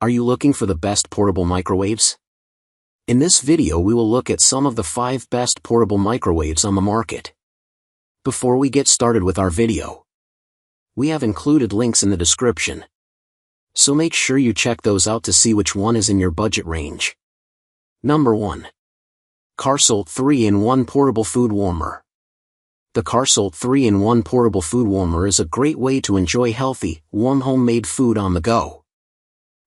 Are you looking for the best portable microwaves? In this video we will look at some of the 5 best portable microwaves on the market. Before we get started with our video, we have included links in the description, so make sure you check those out to see which one is in your budget range. Number 1. Carsolt 3-in-1 Portable Food Warmer. The Carsolt 3-in-1 Portable Food Warmer is a great way to enjoy healthy, warm homemade food on the go.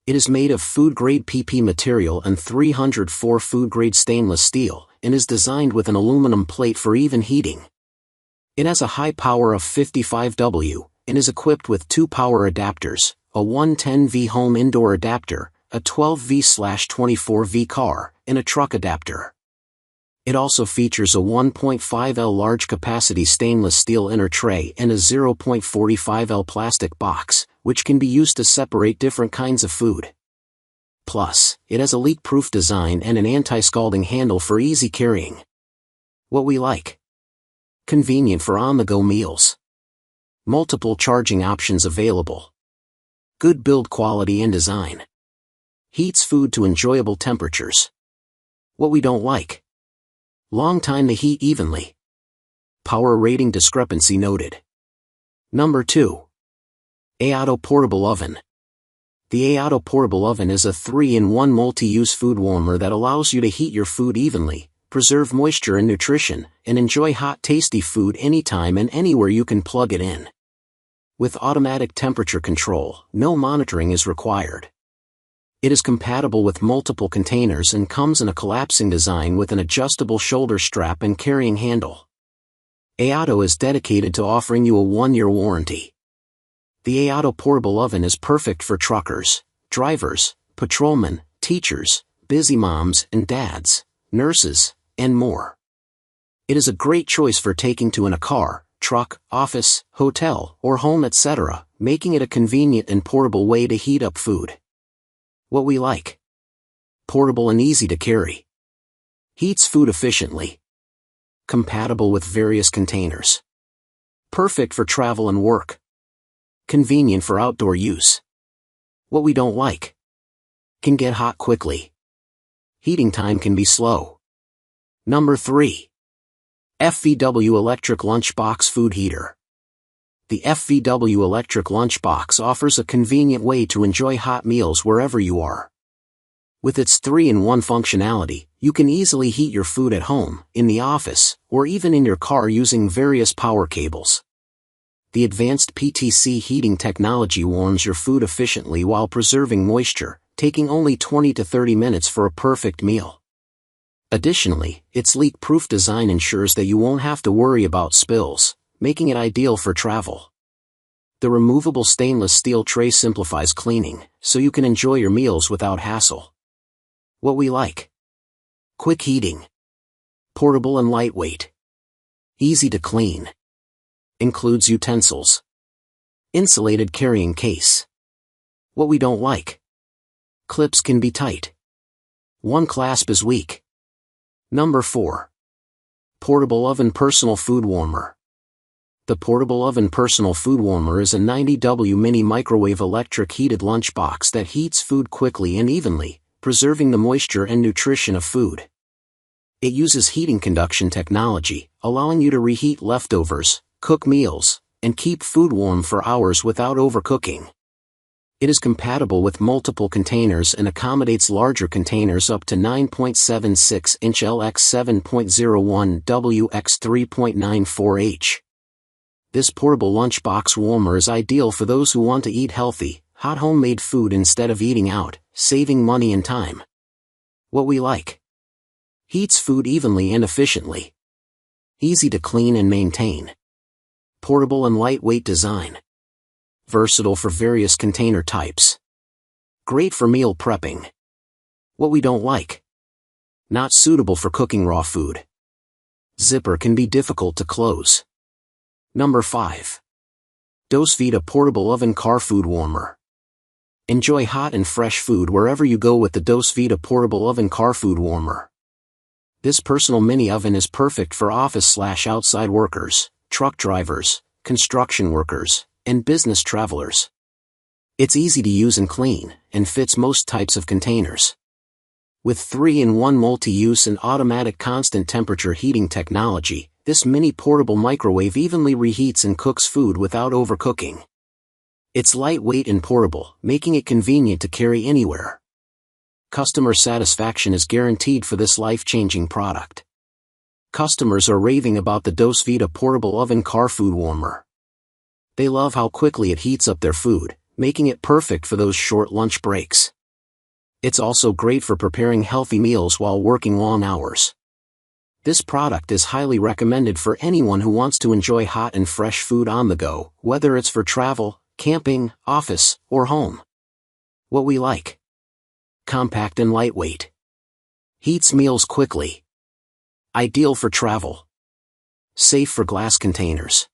It is made of food-grade PP material and 304 food-grade stainless steel, and is designed with an aluminum plate for even heating. It has a high power of 55 W, and is equipped with 2 power adapters, a 110V home indoor adapter, a 12V/24V car, and a truck adapter. It also features a 1.5L large capacity stainless steel inner tray and a 0.45L plastic box, which can be used to separate different kinds of food. Plus, it has a leak-proof design and an anti-scalding handle for easy carrying. What we like: convenient for on-the-go meals. Multiple charging options available. Good build quality and design. Heats food to enjoyable temperatures. What we don't like: long time to heat evenly. Power rating discrepancy noted. Number 2. Aotto Portable Oven. The Aotto Portable Oven is a 3-in-1 multi-use food warmer that allows you to heat your food evenly, preserve moisture and nutrition, and enjoy hot tasty food anytime and anywhere you can plug it in. With automatic temperature control, no monitoring is required. It is compatible with multiple containers and comes in a collapsing design with an adjustable shoulder strap and carrying handle. Aotto is dedicated to offering you a 1-year warranty. The Aotto Portable Oven is perfect for truckers, drivers, patrolmen, teachers, busy moms and dads, nurses, and more. It is a great choice for taking to in a car, truck, office, hotel, or home, etc., making it a convenient and portable way to heat up food. What we like: portable and easy to carry. Heats food efficiently. Compatible with various containers. Perfect for travel and work. Convenient for outdoor use. What we don't like: can get hot quickly. Heating time can be slow. Number 3. FVW Electric Lunchbox Food Heater. The FVW Electric Lunchbox offers a convenient way to enjoy hot meals wherever you are. With its 3-in-1 functionality, you can easily heat your food at home, in the office, or even in your car using various power cables. The advanced PTC heating technology warms your food efficiently while preserving moisture, taking only 20 to 30 minutes for a perfect meal. Additionally, its leak-proof design ensures that you won't have to worry about spills, making it ideal for travel. The removable stainless steel tray simplifies cleaning, so you can enjoy your meals without hassle. What we like: quick heating. Portable and lightweight. Easy to clean. Includes utensils. Insulated carrying case. What we don't like: clips can be tight. One clasp is weak. Number 4. Portable Oven Personal Food Warmer. The Portable Oven Personal Food Warmer is a 90W mini microwave electric heated lunchbox that heats food quickly and evenly, preserving the moisture and nutrition of food. It uses heating conduction technology, allowing you to reheat leftovers, cook meals, and keep food warm for hours without overcooking. It is compatible with multiple containers and accommodates larger containers up to 9.76 inch L x 7.01 W x 3.94 H. This portable lunchbox warmer is ideal for those who want to eat healthy, hot homemade food instead of eating out, saving money and time. What we like: heats food evenly and efficiently. Easy to clean and maintain. Portable and lightweight design. Versatile for various container types. Great for meal prepping. What we don't like: not suitable for cooking raw food. Zipper can be difficult to close. Number 5. Dosevita Portable Oven Car Food Warmer. Enjoy hot and fresh food wherever you go with the Dosevita Portable Oven Car Food Warmer. This personal mini oven is perfect for office/outside workers, truck drivers, construction workers, and business travelers. It's easy to use and clean, and fits most types of containers. With 3-in-1 multi-use and automatic constant temperature heating technology, this mini portable microwave evenly reheats and cooks food without overcooking. It's lightweight and portable, making it convenient to carry anywhere. Customer satisfaction is guaranteed for this life-changing product. Customers are raving about the Dosevita portable oven car food warmer. They love how quickly it heats up their food, making it perfect for those short lunch breaks. It's also great for preparing healthy meals while working long hours. This product is highly recommended for anyone who wants to enjoy hot and fresh food on the go, whether it's for travel, camping, office, or home. What we like: compact and lightweight. Heats meals quickly. Ideal for travel. Safe for glass containers.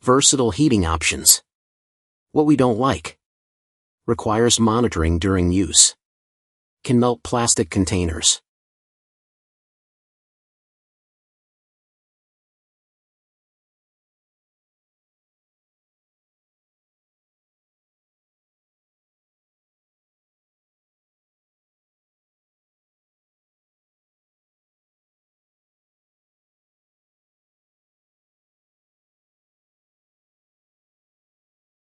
Versatile heating options. What we don't like: requires monitoring during use. Can melt plastic containers.